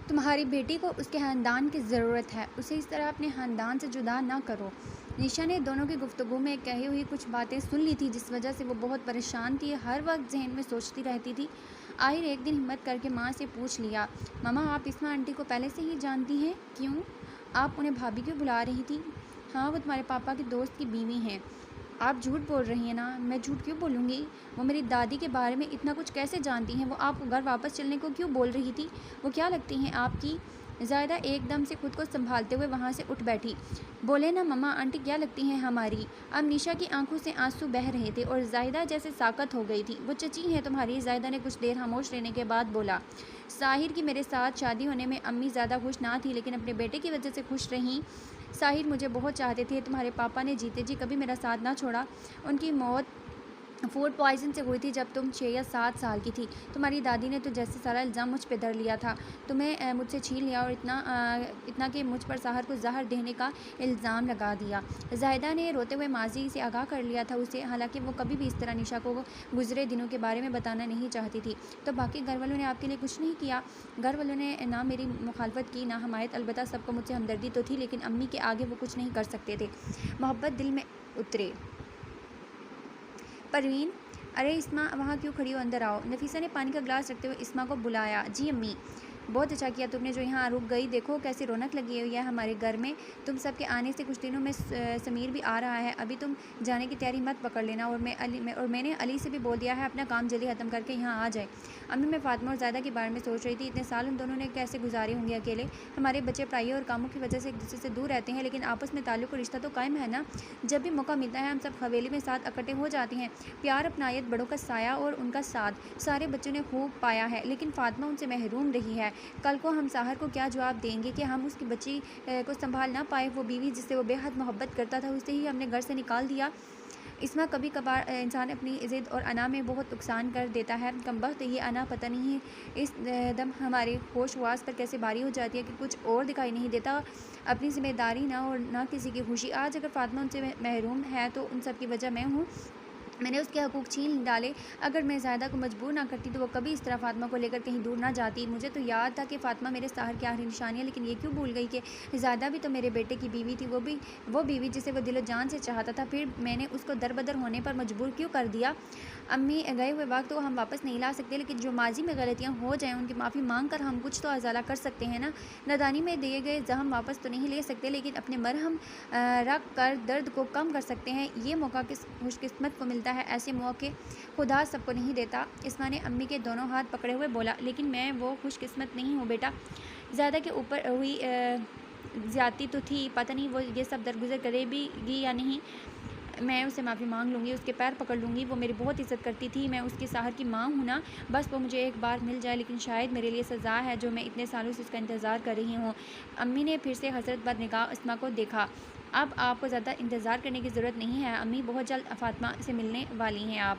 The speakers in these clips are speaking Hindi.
तुम्हारी बेटी को उसके ख़ानदान की ज़रूरत है, उसे इस तरह अपने ख़ानदान से जुदा ना करो। निशा ने दोनों की गुफ्तगू में कही हुई कुछ बातें सुन ली थी, जिस वजह से वो बहुत परेशान थी। हर वक्त जहन में सोचती रहती थी। आखिर एक दिन हिम्मत करके माँ से पूछ लिया, मामा आप इस्मा आंटी को पहले से ही जानती हैं? क्यों? आप उन्हें भाभी क्यों बुला रही थी? हाँ, वो तुम्हारे पापा के दोस्त की बीवी हैं। आप झूठ बोल रही हैं ना? मैं झूठ क्यों बोलूँगी? वो मेरी दादी के बारे में इतना कुछ कैसे जानती हैं? वो आपको घर वापस चलने को क्यों बोल रही थी? वो क्या लगती हैं आपकी? ज़ायदा एकदम से खुद को संभालते हुए वहाँ से उठ बैठी। बोले ना मम्मा, आंटी क्या लगती हैं हमारी? अब निशा की आंखों से आंसू बह रहे थे और ज़ायदा जैसे साकत हो गई थी। वो चची हैं तुम्हारी? ज़ायदा ने कुछ देर खामोश रहने के बाद बोला। साहिर की मेरे साथ शादी होने में अम्मी ज़्यादा खुश ना थी, लेकिन अपने बेटे की वजह से खुश रहीं। साहिर मुझे बहुत चाहते थे। तुम्हारे पापा ने जीते जी कभी मेरा साथ ना छोड़ा। उनकी मौत फूड पॉइज़न से हुई थी जब तुम 6 या 7 साल की थी। तुम्हारी दादी ने तो जैसे सारा इल्ज़ाम मुझ पे धर लिया था। तुम्हें मुझसे छीन लिया और इतना कि मुझ पर साहर को ज़हर देने का इल्ज़ाम लगा दिया। ज़ाहिदा ने रोते हुए माजी से आगाह कर लिया था उसे, हालांकि वो कभी भी इस तरह निशा को गुजरे दिनों के बारे में बताना नहीं चाहती थी। तो बाकी घर वालों ने आपके लिए कुछ नहीं किया? घर वालों ने ना मेरी मुखालफत की ना हमायत। अलबत्ता सबको मुझसे हमदर्दी तो थी, लेकिन अम्मी के आगे वो कुछ नहीं कर सकते थे। मोहब्बत दिल में उतरे। परवीन, अरे इस्मा वहाँ क्यों खड़ी हो, अंदर आओ। नफीसा ने पानी का ग्लास रखते हुए इस्मा को बुलाया। जी अम्मी। बहुत अच्छा किया तुमने जो यहाँ रुक गई। देखो कैसी रौनक लगी हुई है हमारे घर में। तुम सबके आने से कुछ दिनों में समीर भी आ रहा है। अभी तुम जाने की तैयारी मत पकड़ लेना। और मैंने अली से भी बोल दिया है अपना काम जल्दी ख़त्म करके यहाँ आ जाए। अम्मी, मैं फ़ातिमा और ज़ायदा के बारे में सोच रही थी। इतने साल उन दोनों ने कैसे गुजारे होंगे अकेले। हमारे बच्चे पढ़ाइयों और कामों की वजह से एक दूसरे से दूर रहते हैं, लेकिन आपस में ताल्लुक़ और रिश्ता तो कायम है ना। जब भी मौका मिलता है हम सब हवेली में साथ इकट्ठे हो जाते हैं। प्यार, अपनायत, बड़ों का साया और उनका साथ सारे बच्चों ने खूब पाया है, लेकिन फ़ातिमा उनसे महरूम रही है। कल को हम साहर को क्या जवाब देंगे कि हम उसकी बच्ची को संभाल ना पाए? वो बीवी जिससे वो बेहद मोहब्बत करता था, उसे ही हमने घर से निकाल दिया। इसमें कभी कभार इंसान अपनी ज़िद और अना में बहुत नुकसान कर देता है। कमबख्त ये अना पता नहीं है इस दम हमारे होश वास पर कैसे भारी हो जाती है कि कुछ और दिखाई नहीं देता। अपनी जिम्मेदारी ना और ना किसी की खुशी। आज अगर फ़ातिमा उनसे महरूम है तो उन सब की वजह मैं हूँ। मैंने उसके हकूक़ छीन डाले। अगर मैं ज़ायदा को मजबूर ना करती तो वो कभी इस तरह फ़ातिमा को लेकर कहीं दूर ना जाती। मुझे तो याद था कि फ़ातिमा मेरे साहर की आखिरी निशानी है, लेकिन ये क्यों भूल गई कि ज़ायदा भी तो मेरे बेटे की बीवी थी। वो बीवी जिसे वो दिलो जान से चाहता था। फिर मैंने उसको दरबदर होने पर मजबूर क्यों कर दिया? अम्मी, गए हुए वक्त तो हम वापस नहीं ला सकते, लेकिन जो माजी में गलतियाँ हो जाएँ उनकी माफ़ी मांग कर हम कुछ तो अजाला कर सकते हैं ना। नादानी में दिए गए ज़ख्म वापस तो नहीं ले सकते, लेकिन अपने मरहम रख कर दर्द को कम कर सकते हैं। ये मौका किस खुशकिस्मत को मिलता है। ऐसे मौके खुदा सबको नहीं देता। इस्मा ने अम्मी के दोनों हाथ पकड़े हुए बोला, लेकिन मैं वो खुशकिस्मत नहीं हूँ बेटा। ज़्यादा के ऊपर हुई ज़्यादती तो थी, पता नहीं वो ये सब दरगुजर करेगी या नहीं। मैं उससे माफ़ी मांग लूँगी, उसके पैर पकड़ लूँगी। वो मेरी बहुत इज़्ज़त करती थी। मैं उसके साहर की माँ हूँ ना। बस वो मुझे एक बार मिल जाए, लेकिन शायद मेरे लिए सज़ा है जो मैं इतने सालों से उसका इंतज़ार कर रही हूँ। अम्मी ने फिर से हसरत भर निगाह इस्मा को देखा। अब आपको ज़्यादा इंतज़ार करने की ज़रूरत नहीं है अम्मी, बहुत जल्द फ़ातिमा से मिलने वाली हैं आप।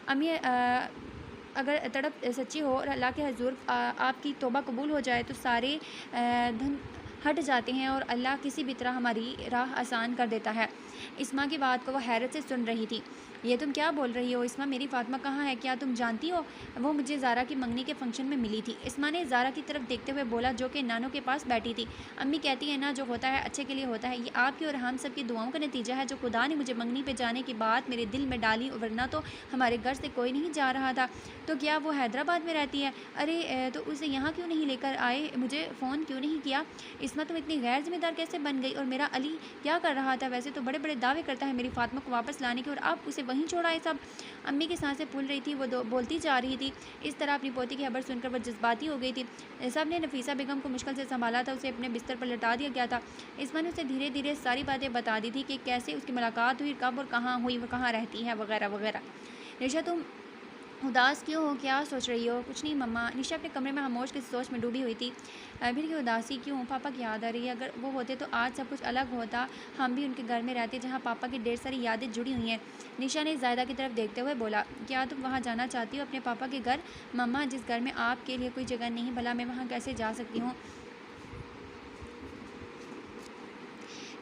अम्मी, अगर तड़प सच्ची हो और अल्लाह के हज़ूर आपकी तौबा कबूल हो जाए तो सारे धन हट जाते हैं और अल्लाह किसी भी तरह हमारी राह आसान कर देता है। इस्मा की बात को वह हैरत से सुन रही थी। ये तुम क्या बोल रही हो इस्मा? मेरी फ़ातिमा कहाँ है? क्या तुम जानती हो? वो मुझे ज़ारा की मंगनी के फंक्शन में मिली थी। इस्मा ने ज़ारा की तरफ देखते हुए बोला, जो कि नानों के पास बैठी थी। अम्मी कहती है ना, जो होता है अच्छे के लिए होता है। ये आपकी और हम सब की दुआओं का नतीजा है जो खुदा ने मुझे मंगनी पे जाने की बात मेरे दिल में डाली, वरना तो हमारे घर से कोई नहीं जा रहा था। तो क्या वो हैदराबाद में रहती है? अरे तो उसे यहाँ क्यों नहीं लेकर आए? मुझे फ़ोन क्यों नहीं किया? इस्मा, तुम इतनी गैर जिम्मेदार कैसे बन गई? और मेरा अली क्या कर रहा था? वैसे तो बड़े बड़े दावे करता है मेरी फ़ातिमा को वापस लाने के, और आप उसे वहीं छोड़ आए सब। अम्मी की सांसें फूल रही थी। वो बोलती जा रही थी। इस तरह अपनी पोती की खबर सुनकर वह जज्बाती हो गई थी। सब ने नफीसा बेगम को मुश्किल से संभाला था। उसे अपने बिस्तर पर लटा दिया गया था। इस्मा ने उसे धीरे धीरे सारी बातें बता दी थी कि कैसे उसकी मुलाकात हुई, कब और कहाँ हुई, वो कहाँ रहती है, वगैरह वगैरह। निशा, तुम उदास क्यों हो? क्या सोच रही हो? कुछ नहीं मम्मा। निशा अपने कमरे में खामोश किसी सोच में डूबी हुई थी। फिर की उदासी क्यों? पापा की याद आ रही है। अगर वो होते तो आज सब कुछ अलग होता। हम भी उनके घर में रहते जहाँ पापा की ढेर सारी यादें जुड़ी हुई हैं। निशा ने ज़ायदा की तरफ देखते हुए बोला, क्या तुम वहाँ जाना चाहती हो अपने पापा के घर? मम्मा, जिस घर में आपके लिए कोई जगह नहीं, भला मैं वहाँ कैसे जा सकती हूँ?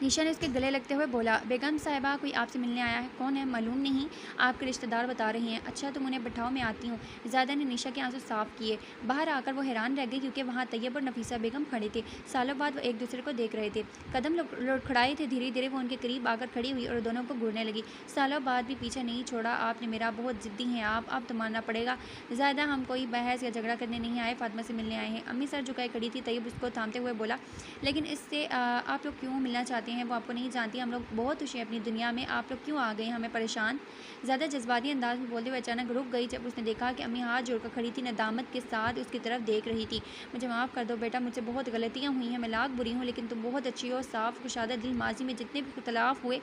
निशा ने उसके गले लगते हुए बोला, बेगम साहिबा कोई आपसे मिलने आया है। कौन है? मालूम नहीं, आपके रिश्तेदार बता रही हैं। अच्छा तुम उन्हें बिठाओ, मैं आती हूँ। ज़ायदा ने निशा के आंसू साफ किए। बाहर आकर वो हैरान रह गई क्योंकि वहाँ तैयब और नफीसा बेगम खड़े थे। सालों बाद वो एक दूसरे को देख रहे थे। कदम लड़खड़ाए थे। धीरे धीरे वो उनके करीब आकर खड़ी हुई और दोनों को घूरने लगी। सालों बाद भी पीछा नहीं छोड़ा आपने मेरा, बहुत ज़िद्दी हैं आप, अब तो मानना पड़ेगा। ज़ायदा हम कोई बहस या झगड़ा करने नहीं आए, फातिमा से मिलने आए हैं। अम्मी सर झुकाए खड़ी थी। तैयब उसको थामते हुए बोला, लेकिन इससे आप लोग क्यों मिलना चाहते हैं? वो आपको नहीं जानती। हम लोग बहुत खुश हैं अपनी दुनिया में, आप लोग क्यों आ गए हमें परेशान? ज़्यादा जज्बाती अंदाज में बोलते हुए अचानक रुक गई जब उसने देखा कि अम्मी हाथ जोड़कर खड़ी थी, नदामत के साथ उसकी तरफ देख रही थी। मुझे माफ़ कर दो बेटा, मुझसे बहुत गलतियाँ हुई हैं, मैं लाख बुरी हूँ, लेकिन तुम बहुत अच्छी हो, साफ़ कुशादा दिल। माजी में जितने भी इख्तलाफ हुए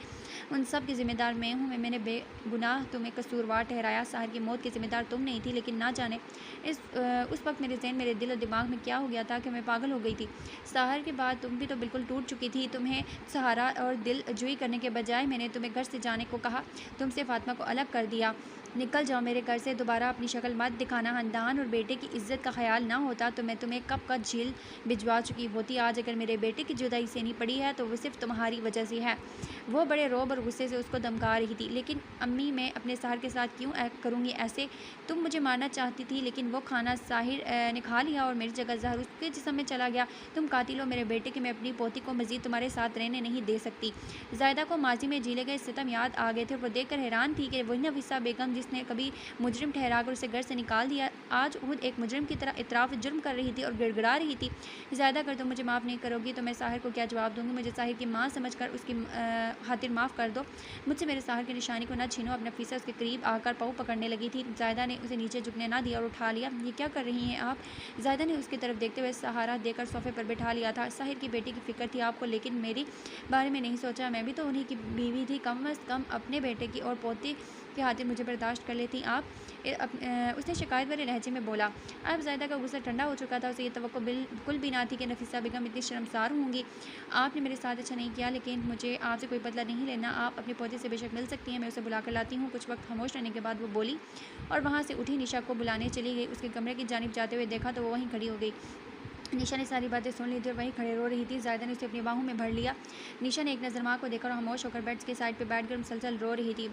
उन सब की ज़िम्मेदार मैं हूँ। मैंने बेगुनाह तुम्हें कसूरवार ठहराया। साहिर की मौत की ज़िम्मेदार तुम नहीं थी, लेकिन ना जाने उस वक्त मेरे जहन, मेरे दिल और दिमाग में क्या हो गया था कि मैं पागल हो गई थी। साहिर के बाद तुम भी तो बिल्कुल टूट चुकी थी। तुम्हें सहारा और दिल जुई करने के बजाय मैंने तुम्हें घर से जाने को कहा, तुमसे फातिमा को अलग कर दिया। निकल जाओ मेरे घर से, दोबारा अपनी शक्ल मत दिखाना। खानदान और बेटे की इज्जत का ख्याल ना होता तो मैं तुम्हें कब का झील भिजवा चुकी होती। आज अगर मेरे बेटे की जुदाई सहनी पड़ी है तो वो सिर्फ तुम्हारी वजह से है। वो बड़े रौब और गुस्से से उसको धमका रही थी। लेकिन अम्मी मैं अपने साहिर के साथ क्यों करूँगी ऐसे? तुम मुझे मारना चाहती थी, लेकिन वो खाना साहिर ने खा लिया और मेरी जगह जहर उसके जिस्म में चला गया। तुम कातिल हो मेरे बेटे की। मैं अपनी पोती को मजीद तुम्हारे साथ रहने नहीं दे सकती। ज़ायदा को माजी में झीले गए सितम याद आ गए थे। वो देखकर हैरान थी कि वही नफीसा बेगम जिसने कभी मुजरिम ठहराकर उसे घर से निकाल दिया, आज खुद एक मुजरिम की तरह इतराफ़ जुर्म कर रही थी और गिड़गिड़ा रही थी। ज़्यादा कर तुम मुझे माफ़ नहीं करोगी तो मैं साहिर को क्या जवाब दूँगी? मुझे साहिर की माँ समझकर उसकी खातिर माफ़ कर दो। मुझसे मेरे साहिर की निशानी को न छीनो। अब नफीसा उसके करीब आकर पाँव पकड़ने लगी थी। ज़ायदा ने उसे नीचे झुकने ना दिया और उठा लिया। ये क्या कर रही हैं आप? ज़ायदा ने उसकी तरफ देखते हुए सहारा देकर सोफ़े पर बैठा लिया था। साहिर की बेटी की फ़िक्र थी आपको, लेकिन मेरी बारे में नहीं सोचा। मैं भी तो उन्हीं की बीवी थी, कम अज़ कम अपने बेटे की और पोती की खातिर मुझे बर्दाश्त कर लेती आप। उसने शिकायत भरे लहजे में बोला। अब ज़ायदा का गुस्सा ठंडा हो चुका था। उसे ये तवक्को बिल्कुल भी ना थी कि नफीसा बेगम इतनी शर्मसार होंगी। आपने मेरे साथ अच्छा नहीं किया, लेकिन मुझे आपसे कोई बदला नहीं लेना। आप अपने पोते से बेशक मिल सकती हैं, मैं उसे बुला कर लाती हूँ। कुछ वक्त खामोश रहने के बाद वो बोली और वहाँ से उठी निशा को बुलाने चली गई। उसके कमरे की जानिब जाते हुए देखा तो वो वहीं खड़ी हो गई। निशा ने सारी बातें सुन ली थी और वहीं खड़े रो रही थी। ज़ायदा ने उसे अपनी बाहों में भर लिया। निशा ने एक नज़र माँ को देखकर खामोश होकर बेड के साइड पर बैठकर मुसलसल रो रही थी।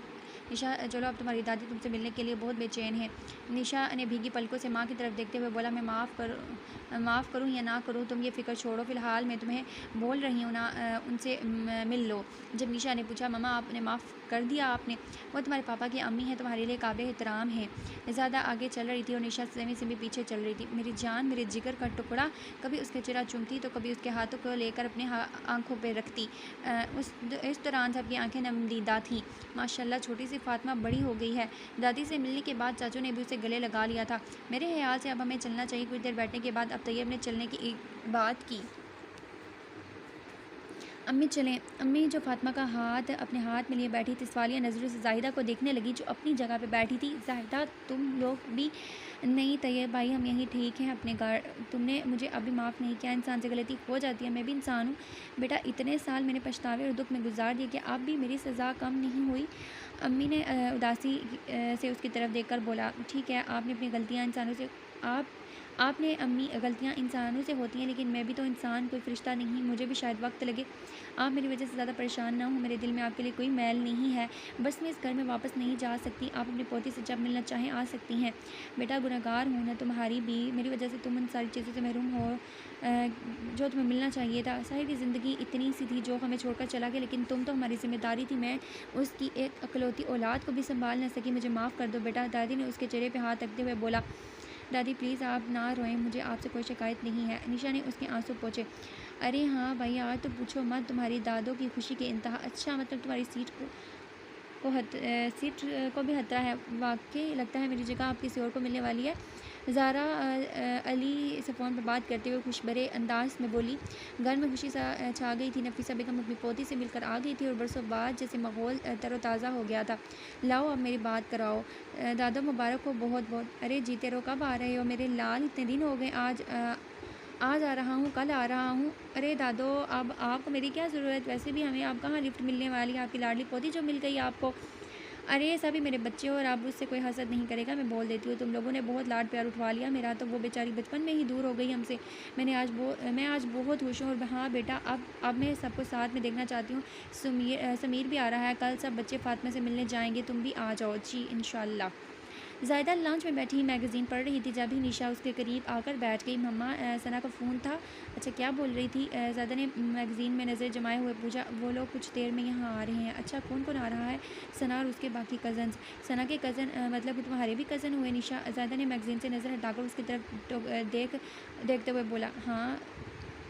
निशा चलो, अब तुम्हारी दादी तुमसे मिलने के लिए बहुत बेचैन है। निशा ने भीगी पलकों से माँ की तरफ देखते हुए बोला, मैं माफ़ करूँ या ना करूँ तुम ये फ़िक्र छोड़ो, फ़िलहाल मैं तुम्हें बोल रही हूँ ना, उनसे मिल लो। जब निशा ने पूछा, ममा आपने माफ़ कर दिया? आपने? वो तुम्हारे पापा की अम्मी है, तुम्हारे लिए काबिल एहतराम है। ज़्यादा आगे चल रही थी और निशा सेमी से भी पीछे चल रही थी। मेरी जान, मेरे जिगर का टुकड़ा। कभी उसके चेहरा चूमती तो कभी उसके हाथों को लेकर अपने आंखों पर रखती। इस दौरान सबकी आंखें नमदीदा थीं। माशाल्लाह छोटी सी फातिमा बड़ी हो गई है। दादी से मिलने के बाद चाचू ने भी उसे गले लगा लिया था। मेरे ख्याल से अब हमें चलना चाहिए। कुछ देर बैठने के बाद अब तैयब ने चलने की एक बात की। अम्मी चलें। अम्मी जो फातिमा का हाथ अपने हाथ में लिए बैठी थी, सवालिया नज़रों से ज़ाहिदा को देखने लगी जो अपनी जगह पे बैठी थी। ज़ाहिदा तुम लोग भी नहीं? तैयब भाई हम यहीं ठीक हैं अपने घर। तुमने मुझे अभी माफ़ नहीं किया। इंसान से गलती हो जाती है, मैं भी इंसान हूँ बेटा। इतने साल मैंने पछतावे और दुख में गुजार दिए कि अब भी मेरी सज़ा कम नहीं हुई। अम्मी ने उदासी से उसकी तरफ देखकर बोला, ठीक है आपने अपनी गलतियाँ इंसानों से आपने अम्मी गलतियाँ इंसानों से होती हैं, लेकिन मैं भी तो इंसान, कोई फ़रिश्ता नहीं। मुझे भी शायद वक्त लगे। आप मेरी वजह से ज़्यादा परेशान ना हो। मेरे दिल में आपके लिए कोई मैल नहीं है। बस मैं इस घर में वापस नहीं जा सकती। आप अपनी पोती से जब मिलना चाहें आ सकती हैं। बेटा गुनहगार हूँ ना तुम्हारी भी, मेरी वजह से तुम उन सारी चीज़ों से महरूम हो जो तुम्हें मिलना चाहिए था। साहिर की ज़िंदगी इतनी सी थी जो हमें छोड़कर चला गया, लेकिन तुम तो हमारी जिम्मेदारी थी। मैं उसकी एक अकलौती औलाद को भी संभाल न सकी। मुझे माफ़ कर दो बेटा। दादी ने उसके चेहरे पर हाथ रखते हुए बोला, दादी प्लीज़ आप ना रोएं, मुझे आपसे कोई शिकायत नहीं है। निशा ने उसके आंसू पोंछे। अरे हाँ भाई आज तो पूछो मत, तुम्हारी दादों की खुशी के इंतहा। अच्छा मतलब तुम्हारी सीट को भी खतरा है? वाकई लगता है मेरी जगह आप किसी और को मिलने वाली है। ज़ारा अली से फ़ोन पर बात करते हुए खुशबरे अंदाज में बोली। घर में खुशी सा छा गई थी। नफीसा बेगम अपनी पोती से मिलकर आ गई थी और बरसों बाद जैसे माहौल तरोताज़ा हो गया था। लाओ अब मेरी बात कराओ। दादा मुबारक हो बहुत बहुत। अरे जीते रहो, कब आ रहे हो मेरे लाल? इतने दिन हो गए। आज आ रहा हूँ, कल आ रहा हूँ। अरे दादो अब आपको मेरी क्या ज़रूरत? वैसे भी हमें आप कहाँ लिफ्ट मिलने वाली है, आपकी लाडली पोती जो मिल गई आपको। अरे सभी मेरे बच्चे हो और अब उससे कोई हसद नहीं करेगा, मैं बोल देती हूँ। तुम लोगों ने बहुत लाड प्यार उठवा लिया मेरा, तो वो बेचारी बचपन में ही दूर हो गई हमसे। मैं आज बहुत खुश हूँ। और हाँ बेटा, अब मैं सबको साथ में देखना चाहती हूँ। समीर भी आ रहा है, कल सब बच्चे फातिमा से मिलने जाएंगे, तुम भी आ जाओ जी इंशाल्लाह। ज़ायदा लंच में बैठी मैगज़ीन पढ़ रही थी, जब ही निशा उसके करीब आकर बैठ गई। मम्मा, सना का फ़ोन था। अच्छा, क्या बोल रही थी? ज़ायदा ने मैगज़ीन में नज़र जमाए हुए पूछा। वो लोग कुछ देर में यहाँ आ रहे हैं। अच्छा, कौन कौन आ रहा है? सना और उसके बाकी कज़न्स। सना के कज़न मतलब कि तुम्हारे भी कज़न हुए? निशा। ज़ायदा ने मैगज़ीन से नज़र हटाकर उसकी तरफ देखते हुए बोला। हाँ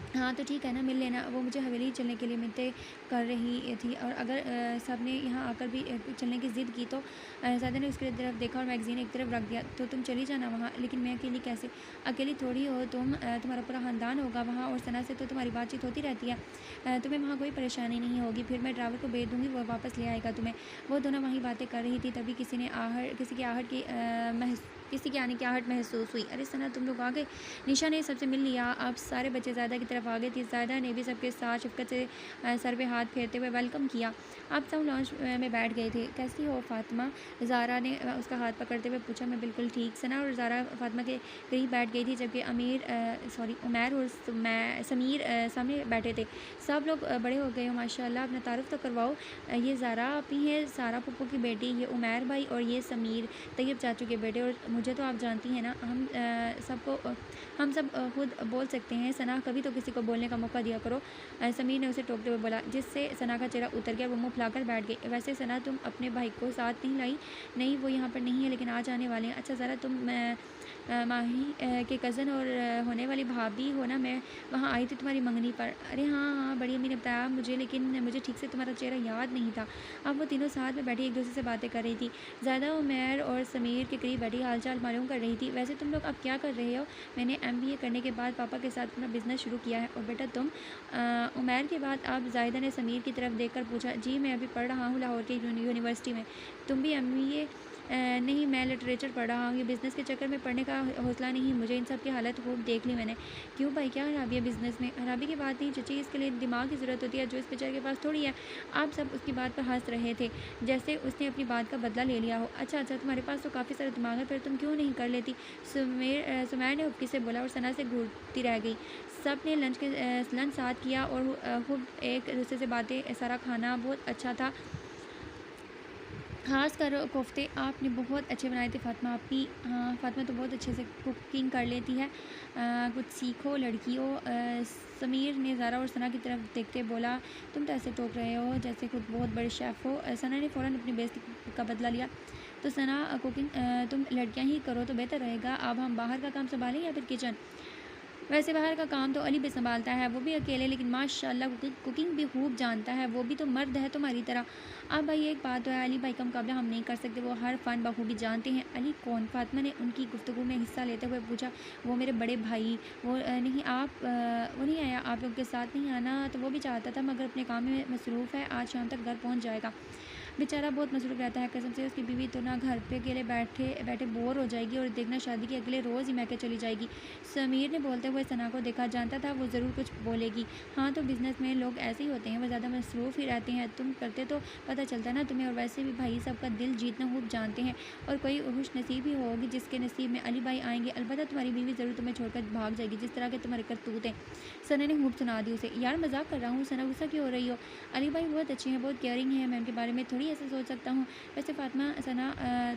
हाँ, तो ठीक है ना, मिल लेना। वो मुझे हवेली चलने के लिए मिन्नतें कर रही थी, और अगर सब ने यहाँ आकर भी चलने की ज़िद की तो ज़ायदा ने उसकी तरफ देखा और मैगज़ीन एक तरफ रख दिया। तो तुम चली जाना वहाँ, लेकिन मैं अकेली कैसे? अकेली थोड़ी हो तुम, तुम्हारा पूरा ख़ानदान होगा वहाँ, और सना से तो तुम्हारी बातचीत होती रहती है। तुम्हें वहाँ कोई परेशानी नहीं होगी। फिर मैं ड्राइवर को भेज दूँगी, वो वापस ले आएगा तुम्हें। वो दोनों वहीं बातें कर रही थी, तभी किसी के आने की आहट महसूस हुई। अरे सना, तुम लोग आ गए? निशा ने सबसे मिल लिया। अब सारे बच्चे ज़ायदा की तरफ आ गए थे। ज़ायदा ने भी सबके साथ शफ़क़त से सर पे हाथ फेरते हुए वेलकम किया। अब सब लॉन्च में बैठ गए थे। कैसी हो फातिमा? ज़ारा ने उसका हाथ पकड़ते हुए पूछा। मैं बिल्कुल ठीक। सना और ज़ारा फातिमा के करीब बैठ गई थी, जबकि उमैर और समीर सामने बैठे थे। सब लोग बड़े हो गए हो माशाल्लाह, अपना तारुफ़ तो करवाओ। ये ज़ारा आपी है, सारा पप्पू की बेटी, ये उमैर भाई, और ये समीर तैयब चाचू के बेटे। और मुझे तो आप जानती हैं ना, हम सब खुद बोल सकते हैं। सना, कभी तो किसी को बोलने का मौका दिया करो। समीर ने उसे टोकते हुए बोला, जिससे सना का चेहरा उतर गया। वो मुँह फुलाकर बैठ गई। वैसे सना, तुम अपने भाई को साथ नहीं लाई? नहीं, वो यहाँ पर नहीं है, लेकिन आज आने वाले हैं। अच्छा ज़रा, तुम माही के कज़न और होने वाली भाभी हो ना? मैं वहाँ आई थी तुम्हारी मंगनी पर। अरे हाँ हाँ, बड़ी अम्मी ने बताया मुझे, लेकिन मुझे ठीक से तुम्हारा चेहरा याद नहीं था। अब वो तीनों साथ में बैठी एक दूसरे से बातें कर रही थी। ज़्यादा उमैर और समीर के करीब बैठी हालचाल मालूम कर रही थी। वैसे तुम लोग अब क्या कर रहे हो? मैंने MBA करने के बाद पापा के साथ अपना बिज़नेस शुरू किया है। और बेटा तुम? उमैर के बाद अब ज़ायदा ने समीर की तरफ देखकर पूछा। जी, मैं अभी पढ़ रहा हूँ लाहौर की यूनिवर्सिटी में। तुम भी MBA? नहीं, मैं लिटरेचर पढ़ रहा हूँ। ये बिज़नेस के चक्कर में पढ़ने का हौसला नहीं मुझे। इन सब की हालत खूब देख ली मैंने। क्यों भाई, क्या खराबी है बिज़नेस में? खराबी की बात नहीं चची, इसके लिए दिमाग की ज़रूरत होती है, जो इस बेचारे के पास थोड़ी है। आप सब उसकी बात पर हंस रहे थे, जैसे उसने अपनी बात का बदला ले लिया हो। अच्छा अच्छा, तुम्हारे पास तो काफ़ी सारा दिमाग है, फिर तुम क्यों नहीं कर लेती? सुमैर ने हुक्की से बोला, और सना से घूरती रह गई। सब ने लंच साथ किया, और खूब एक दूसरे से बातें। सारा खाना बहुत अच्छा था, ख़ास कर कोफ्ते आपने बहुत अच्छे बनाए थे फातिमा आपकी। हाँ, फातिमा तो बहुत अच्छे से कुकिंग कर लेती है। कुछ सीखो लड़कियों। समीर ने ज़ारा और सना की तरफ देखते बोला। तुम तो ऐसे टोक रहे हो जैसे खुद बहुत बड़े शेफ़ हो। सना ने फ़ौरन अपनी बेइज्जती का बदला लिया। तो सना, कुकिंग तुम लड़कियां ही करो तो बेहतर रहेगा। अब हम बाहर का काम संभालें या फिर किचन? वैसे बाहर का काम तो अली भी संभालता है, वो भी अकेले, लेकिन माशाल्लाह कुकिंग भी खूब जानता है। वो भी तो मर्द है तुम्हारी तरह। अब भाई एक बात तो है, अली भाई का मुकाबला हम नहीं कर सकते, वो हर फ़न बखूबी जानते हैं। अली कौन? फातिमा ने उनकी गुफ्तगू में हिस्सा लेते हुए पूछा। वो मेरे बड़े भाई। वो नहीं आया आप लोग के साथ? नहीं आना तो वो भी चाहता था, मगर अपने काम में मसरूफ़ है, आज शाम तक घर पहुँच जाएगा। बेचारा बहुत मसरूफ़ रहता है कसम से। उसकी बीवी तो ना घर पे अकेले बैठे बैठे बोर हो जाएगी, और देखना शादी के अगले रोज़ ही मैके चली जाएगी। समीर ने बोलते हुए सना को देखा, जानता था वो ज़रूर कुछ बोलेगी। हाँ, तो बिज़नेस में लोग ऐसे ही होते हैं, वो ज़्यादा मसरूफ़ ही रहते हैं। तुम करते तो पता चलता ना तुम्हें। और वैसे भी भाई सबका दिल जीतना खूब जानते हैं, और कोई खुश नसीब ही होगी जिसके नसीब में अली भाई आएंगे। अलबत्ता तुम्हारी बीवी ज़रूर तुम्हें छोड़कर भाग जाएगी, जिस तरह के तुम्हारे करतूत हैं। सना ने खूब सुना दी उसे। यार मजाक कर रहा हूँ सना, गुस्सा क्यों हो रही हो? अली भाई बहुत अच्छे हैं, बहुत केयरिंग हैं, मैं उनके बारे में थोड़ी ऐसे सोच सकता हूँ। वैसे फातिमा,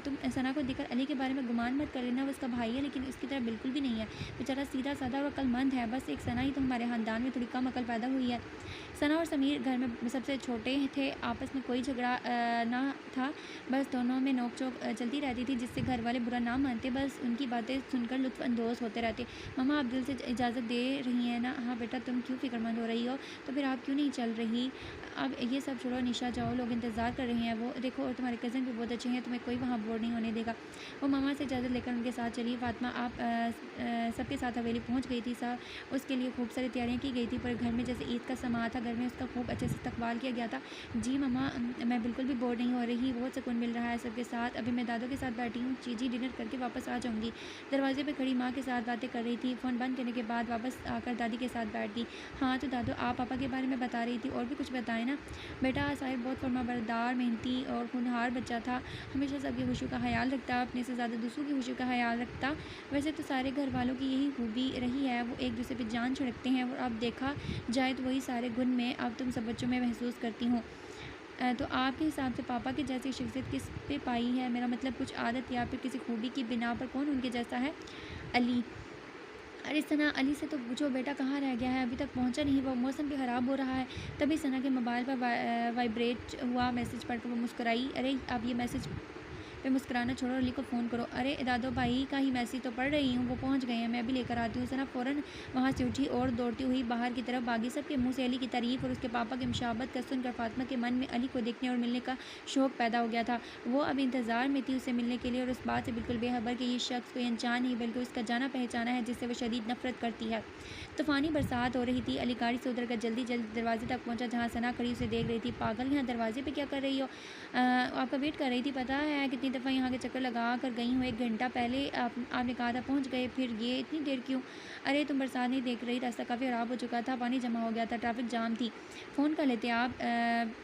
तुम सना को देखकर अली के बारे में गुमान मत कर लेना। वो उसका भाई है, लेकिन उसकी तरह बिल्कुल भी नहीं है। बेचारा सीधा साधा और अक्लमंद है। बस एक सना ही तो हमारे ख़ानदान में थोड़ी कम अकल पैदा हुई है। सना और समीर घर में सबसे छोटे थे, आपस में कोई झगड़ा ना था, बस दोनों में नोक चोक चलती रहती थी, जिससे घर वाले बुरा ना मानते, बस उनकी बातें सुनकर लुत्फ़ अंदोज़ होते रहते। मम्मा, आप दिल से इजाज़त दे रही हैं ना? हाँ बेटा, तुम क्यों फ़िक्रमंद हो रही हो? तो फिर आप क्यों नहीं चल रही? अब ये सब छोड़ो निशा, जाओ, लोग इंतज़ार कर रहे हैं। वो देखो, और तुम्हारे कज़न भी बहुत अच्छे हैं, तुम्हें कोई वहाँ बोर नहीं होने देगा। वो मामा से इजाज़त लेकर उनके साथ चली। फातिमा आप सबके साथ हवेली पहुँच गई थी। उसके लिए खूब सारी तैयारियाँ की गई थी, पर घर में जैसे ईद का समा था, घर में उसका खूब अच्छे से इस्तकबाल किया गया था। जी मम्मा, मैं बिल्कुल भी बोर नहीं हो रही, बहुत सुकून मिल रहा है सबके साथ। अभी मैं दादों के साथ बैठी हूँ। जी, डिनर करके वापस आ जाऊँगी। दरवाजे पर खड़ी माँ के साथ बातें कर रही थी। फ़ोन बंद करने के बाद वापस आकर दादी के साथ बैठ गई। हाँ, तो दादू, आप पापा के बारे में बता रही थी, और भी कुछ बताएं ना। बेटा, साहिर बहुत फरमाबरदार, मेहनती और होनहार बच्चा था, हमेशा सबकी खुशियों का ख्याल रखता, अपने से ज़्यादा दूसरों की खुशियों का ख्याल रखता। वैसे तो सारे घर वालों की यही खूबी रही है, वो एक दूसरे पे जान छिड़कते हैं और अब देखा जाए तो वही सारे गुण मैं अब तुम सब बच्चों में महसूस करती हूँ। तो आपके हिसाब से पापा की जैसी शख्सियत किस पे पाई है? मेरा मतलब कुछ आदत या फिर किसी खूबी की बिना पर कौन उनके जैसा है? अली। अरे सना, अली से तो पूछो बेटा कहाँ रह गया है, अभी तक पहुँचा नहीं। वो मौसम भी ख़राब हो रहा है। तभी सना के मोबाइल पर वाइब्रेट हुआ मैसेज पढ़कर वो मुस्कुराई। अरे अब ये मैसेज पे मुस्कुराना छोड़ो, अली को फ़ोन करो। अरे दादो भाई का ही मैसेज तो पढ़ रही हूँ, वो पहुँच गए हैं, मैं भी लेकर आती हूँ। सना फ़ौरन वहाँ से उठी और दौड़ती हुई बाहर की तरफ भागी। सबके मुंह से अली की तारीफ़ और उसके पापा की मुशाबत का सुनकर फातिमा के मन में अली को देखने और मिलने का शौक़ पैदा हो गया था। वो अब इंतज़ार में थी उसे मिलने के लिए और उस बात से बिल्कुल बेखबर कि ये शख्स कोई अनजान नहीं बल्कि उसका जाना पहचाना है जिससे वो शदीद नफरत करती है। तूफ़ानी बरसात हो रही थी। अली गाड़ी से उतरकर जल्दी जल्दी दरवाजे तक पहुंचा जहां सना खड़ी उसे देख रही थी। पागल, यहाँ दरवाजे पे क्या कर रही हो? आपका वेट कर रही थी, पता है कितनी दफ़ा यहाँ के चक्कर लगा कर गई हूँ। 1 घंटा पहले आपने कहा था पहुँच गए, फिर ये इतनी देर क्यों? अरे तुम बरसात नहीं देख रही, रास्ता काफ़ी ख़राब हो चुका था, पानी जमा हो गया था, ट्रैफिक जाम थी। फ़ोन कर लेते आप।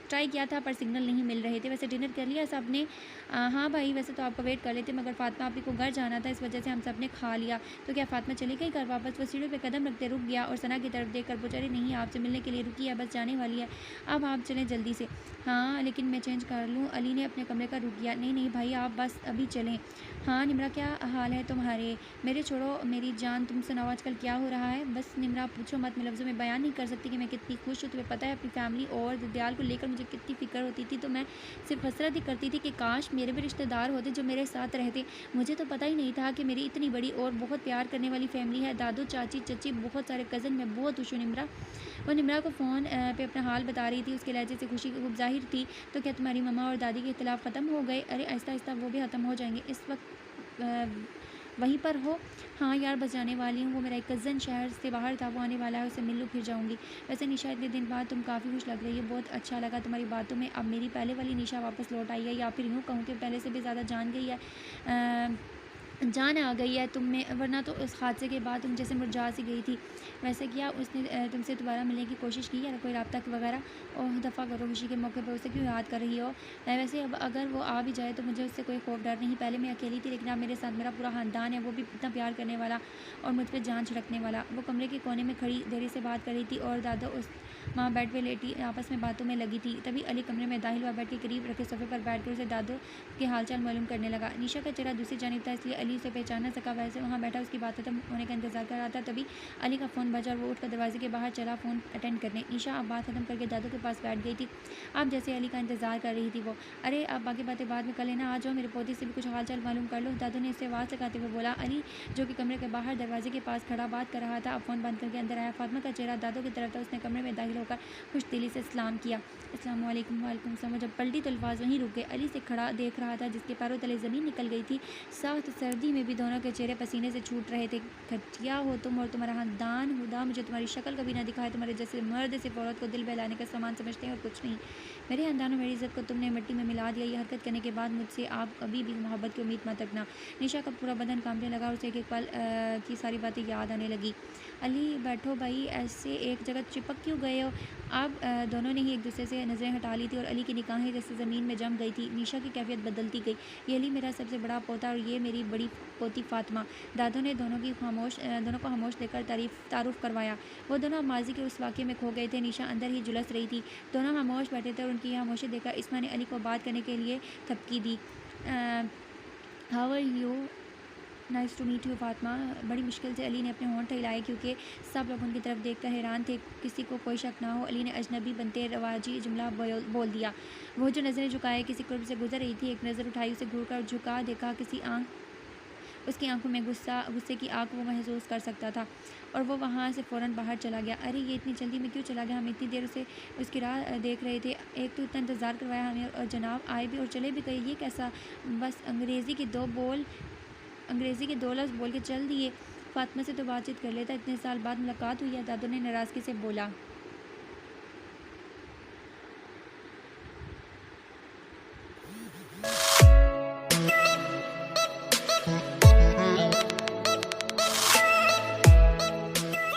ट्राई किया था पर सिग्नल नहीं मिल रहे थे। वैसे डिनर कर लिया सब ने? हाँ भाई, वैसे तो आपका वेट कर लेते मगर फातिमा आपी को घर जाना था, इस वजह से हम सब ने खा लिया। तो क्या फातिमा चली गई घर वापस? वो सीढ़ियों पे कदम रखते रुक गया और सना की तरफ देखकर पूछा, अरे नहीं, आपसे मिलने के लिए रुकी है, बस जाने वाली है, अब आप चलें जल्दी से। हाँ लेकिन मैं चेंज कर लूँ? अली ने अपने कमरे का रुक किया। नहीं नहीं भाई, आप बस अभी चलें। हाँ निम्रा, क्या हाल है तुम्हारे? मेरे छोड़ो मेरी जान, तुम सुनाओ आजकल क्या हो रहा है? बस निम्रा पूछो मत, मैं लफ्ज़ों में बयान नहीं कर सकती कि मैं कितनी खुश हूँ। तुम्हें पता है अपनी फैमिली और ददयाल को लेकर मुझे कितनी फ़िक्र होती थी, तो मैं सिर्फ हसरत ही करती थी कि काश मेरे भी रिश्तेदार होते जो मेरे साथ रहते। मुझे तो पता ही नहीं था कि मेरी इतनी बड़ी और बहुत प्यार करने वाली फैमिली है, दादू चाची चची, बहुत सारे कज़न। मैं बहुत खुश हूँ निम्रा। वो निम्रा को फ़ोन पे अपना हाल बता रही थी, उसके लहजे से खुशी खूब ज़ाहिर थी। तो क्या तुम्हारी मम्मा और दादी के इख्तिलाफ़ ख़त्म हो गए? अरे आहिस्ता आहिस्ता वो भी ख़त्म हो जाएंगे। इस वक्त वहीं पर हो? हाँ यार बस जाने वाली हूँ, वो मेरा एक कज़न शहर से बाहर था, वो आने वाला है, उससे मिल लूँ फिर जाऊँगी। वैसे निशा, इतने दिन बाद तुम काफ़ी खुश लग रही है, बहुत अच्छा लगा तुम्हारी बातों में। अब मेरी पहले वाली निशा वापस लौट आई है, या फिर यूँ कहूँ कि पहले से भी ज़्यादा जान गई है, जान आ गई है तुम में, वरना तो उस हादसे के बाद तुम जैसे मुरझा सी गई थी। वैसे क्या उसने तुमसे दोबारा मिलने की कोशिश की या कोई रब्ता वगैरह? और दफ़ा करो, खुशी के मौके पर उसे क्यों याद कर रही हो? वैसे अब अगर वो आ भी जाए तो मुझे उससे कोई खौफ डर नहीं। पहले मैं अकेली थी लेकिन अब मेरे साथ मेरा पूरा ख़ानदान है, वो भी इतना प्यार करने वाला और मुझ पर जान छिड़कने वाला। वो कमरे के कोने में खड़ी देरी से बात कर रही थी और दादा उस माँ बेड पे लेटी आपस में बातों में लगी थी। तभी अली कमरे में दाखिल हुआ, बेड के करीब रखे सोफे पर बैठकर उसे दादो के हालचाल मालूम करने लगा। निशा का चेहरा दूसरी जानिब था इसलिए अली उसे पहचान न सका। वैसे वहाँ बैठा उसकी बात खत्म होने का इंतजार कर रहा था। तभी अली का फ़ोन बजा और वो उठकर दरवाजे के बाहर चला फ़ोन अटेंड करने। निशा अब बात खत्म करके दादू के पास बैठ गई थी। अब जैसे अली का इंतजार कर रही थी वो। अरे अब बाकी बातें बाद में कर लेना, आ जाओ, मेरे पोते से भी कुछ हाल चाल मालूम कर लो, दादू ने इसे आवाज़ लगाते हुए बोला। अली जो कि कमरे के बाहर दरवाजे के पास खड़ा बात कर रहा था, अब फ़ोन बंद करके अंदर आया। फातिमा का चेहरा दादू की तरफ था, उसने कमरे में दाखिल होकर खुश दिली से सलाम किया। अस्सलाम वालेकुम। वालेकुम सलाम। जब पलटी तो अल्फाज वहीं रुक गए। अली से खड़ा देख रहा था जिसके पैरों तले ज़मीन निकल गई थी। सख्त सर्दी में भी दोनों के चेहरे पसीने से छूट रहे थे। घटिया हो तुम और तुम्हारा ख़ानदान, खुदा मुझे तुम्हारी शक्ल कभी ना दिखाए, तुम्हारे जैसे मर्द सिर्फ औरत को दिल बहलाने का सामान समझते हैं और कुछ नहीं। मेरे ख़ानदान और मेरी इज़्ज़त को तुमने मिट्टी में मिला दिया। ये हरकत करने के बाद मुझसे आप कभी भी मोहब्बत की उम्मीद मत रखना। निशा का पूरा बदन कांपने लगा और उसे एक एक पल की सारी बातें याद आने लगी। अली बैठो भाई, ऐसे एक जगह चिपक क्यों गए हो? अब दोनों ने ही एक दूसरे से नज़रें हटा ली थी और अली की निगाहें जैसे ज़मीन में जम गई थी। निशा की कैफियत बदलती गई। ये अली मेरा सबसे बड़ा पोता और ये मेरी बड़ी पोती फातिमा। दादों ने दोनों को खामोश देकर तारुफ करवाया। वो दोनों अब माजी के उस वाक़े में खो गए थे। निशा अंदर ही झुलस रही थी। दोनों खामोश बैठे थे और उनकी खामोशी देखकर इस्मा ने अली को बात करने के लिए थपकी दी। How are you? Nice to meet you Fatima. बड़ी मुश्किल से अली ने अपने होंठ हिलाए क्योंकि सब लोग उनकी तरफ देखकर हैरान थे, किसी को कोई शक ना हो। अली ने अजनबी बनते रवाजी जुमला बोल दिया। वो जो नज़रें झुकाए किसी कुर्ब से गुजर रही थी, एक नज़र उठाई, उसे घूर कर झुका देखा, उसकी आंखों में गुस्से की आग वो महसूस कर सकता था और वो वहाँ से फ़ौरन बाहर चला गया। अरे ये इतनी जल्दी में क्यों चला गया? हम इतनी देर उसे उसकी राह देख रहे थे। एक तो इतना इंतज़ार करवाया हमें और जनाब आए भी और चले भी गए, ये कैसा? बस अंग्रेज़ी के 2 लफ्ज़ बोल के चल दिए। फातिमा से तो बातचीत कर लेता, इतने साल बाद मुलाकात हुई है, दादू ने नाराज़गी से बोला।